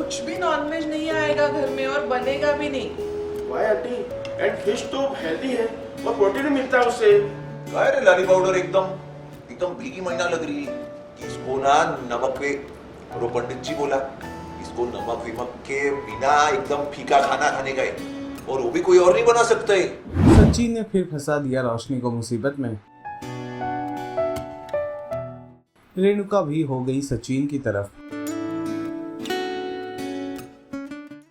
कुछ भी नॉनवेज नहीं आएगा घर में और बनेगा भी नहीं। Why aunty? एंड फिश तो हेल्दी है और प्रोटीन भी मिलता है उससे। काय रे लाली पाउडर एकदम एकदम भीगी महीना लग रही है। इसको ना नमक वे और पंडित जी बोला इसको नमक विमक के बिना एकदम फीका खाना खाने का है और वो भी कोई और नहीं बना सकता है। सचिन ने फिर फंसा दिया रोशनी को मुसीबत में। रेणुका भी हो गई सचिन की तरफ।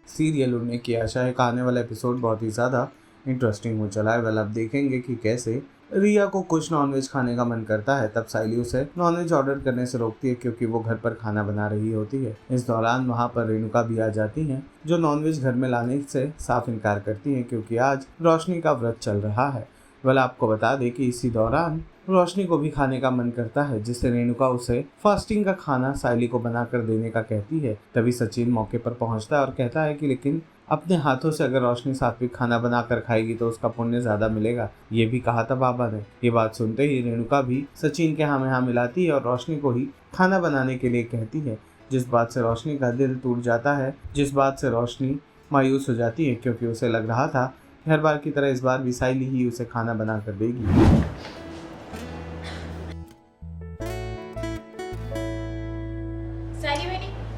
सीरियल उड़ने की आशा है कि आने वाला एपिसोड बहुत ही ज्यादा इंटरेस्टिंग हो चला है। वेल अब देखेंगे कि कैसे रिया को कुछ नॉनवेज खाने का मन करता है, तब साइली उसे नॉनवेज ऑर्डर करने से रोकती है क्योंकि वो घर पर खाना बना रही होती है। इस दौरान वहाँ पर रेणुका भी आ जाती हैं, जो नॉनवेज घर में लाने से साफ इनकार करती हैं क्योंकि आज रोशनी का व्रत चल रहा है। वेल आपको बता दें कि इसी दौरान रोशनी को भी खाने का मन करता है, जिससे रेणुका उसे फास्टिंग का खाना साइली को बनाकर देने का कहती है। तभी सचिन मौके पर पहुंचता है और कहता है कि लेकिन अपने हाथों से अगर रोशनी सात्विक खाना बनाकर खाएगी तो उसका पुण्य ज्यादा मिलेगा, ये भी कहा था बाबा ने। ये बात सुनते ही रेणुका भी सचिन के हाँ में हाँ मिलाती है और रोशनी को ही खाना बनाने के लिए कहती है, जिस बात से रोशनी का दिल टूट जाता है, जिस बात से रोशनी मायूस हो जाती है क्योंकि उसे लग रहा था हर बार की तरह इस बार भी साइली ही उसे खाना बना कर देगी।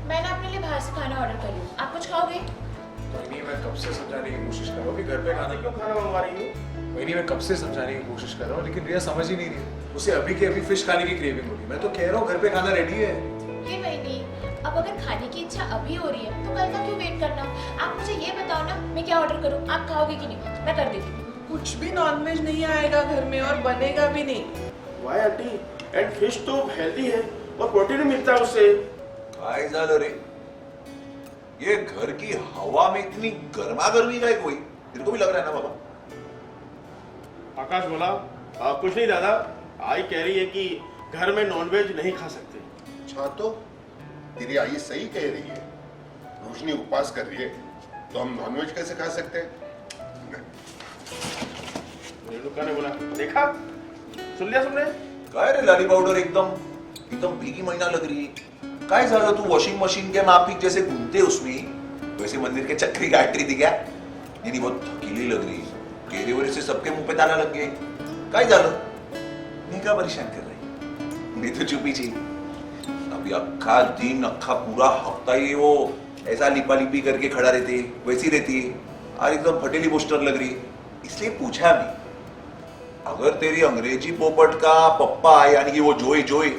मैं ना अपने लिए बाहर से खाना ऑर्डर कर रही हूँ, आप कुछ खाओगे? नहीं, मैं कब से समझाने की कोशिश कर रहा हूँ कि घर पे खाना क्यों खाना मंगवा रही हूँ? नहीं, मैं कब से समझाने की कोशिश कर रहा हूँ लेकिन रिया समझ ही नहीं रही। उसे अभी के अभी फिश खाने की क्रेविंग हो रही है। मैं तो कह रहा हूँ घर पे खाना रेडी है। ये वही अब अगर खाने की इच्छा अभी हो रही है तो कल का क्यों वेट करना? आप मुझे ये बताओ ना, मैं क्या ऑर्डर करूँ? आप खाओगे कि नहीं? मैं कर देती हूँ। कुछ भी नॉनवेज नहीं आएगा घर में और बनेगा भी नहीं। Why aunty? एंड फिश तो हेल्दी है और प्रोटीन भी मिलता है उससे। काय झालं रे? ये घर की हवा में इतनी गर्मा गर्मी का है कोई? तेरे को भी लग रहा है ना बाबा? आकाश बोला कुछ नहीं दादा, आई कह रही है कि घर में नॉनवेज नहीं खा सकते। अच्छा, तो तेरी आई सही कह रही है। रोशनी उपवास कर रही है तो हम नॉनवेज कैसे खा सकते हैं? रेणुका ने बोला, देखा, सुन लिया तुमने? काय रे लाली पाउडर एकदम एकदम भीगी महीना लग रही है। काय झालं? तू वॉशिंग मशीन के माफिक जैसे घूमते उसमें वैसे मंदिर के चक्री काट रही थी क्या? यानी बहुत थकीली लग रही है। तेरे वजह से सबके मुंह पे ताला लग गए। काय झालं? नहीं का परेशान कर रही? मैं तो चुपी थी। अभी अक्खा दिन अक्खा पूरा हफ्ता ही वो ऐसा लिपा लिपी करके खड़ा रहती है, वैसी रहती है और एकदम फटेली पोस्टर लग रही है। इसलिए पूछा मैं, अगर तेरी अंग्रेजी पोपट का पप्पा यानी कि वो जोई जोई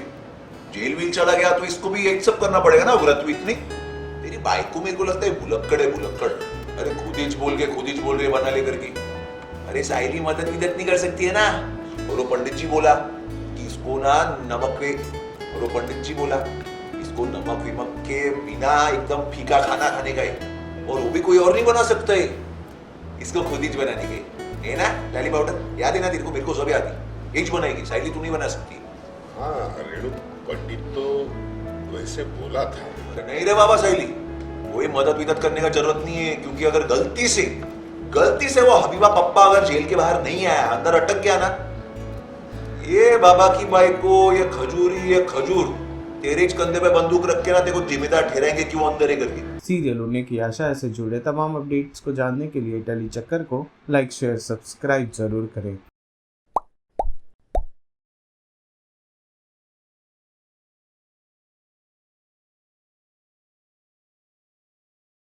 जेल वील चला गया तो इसको भी एक सब करना पड़ेगा ना व्रत इतनी। तेरी बाइक को मेरे को लगता है भुलक्कड़ है भुलक्कड़। अरे खुद ही बोल रहे बना ले करके। अरे साइली मदद नहीं कर सकती है ना। और वो पंडित जी बोला कि इसको ना नमक वे और वो पंडित जी बोला इसको नमक विमक के बिना एकदम फीका खाना खाने का है और वो भी कोई और नहीं बना सकता है, इसको खुद ही बनाने के है ना। लाली पाउडर याद है ना तेरे को? मेरे को सब याद है। यही बनाएगी साइली, तू नहीं बना सकती। हाँ, रेणु पंडित तो वैसे बोला था। अरे नहीं रे बाबा साइली, कोई मदद करने का जरूरत नहीं है क्योंकि अगर गलती से वो हबीबा पप्पा अगर जेल के बाहर नहीं आया, अंदर अटक गया ना, ये बाबा की बाइक को ये खजूर तेरे कंधे पे बंदूक रख के ना तेरे को जिम्मेदार ठहराएंगे क्यों अंदर है करके। सीरियल उड़ने की आशा से जुड़े तमाम अपडेट्स को जानने के लिए टेली चक्कर को लाइक शेयर सब्सक्राइब जरूर करें।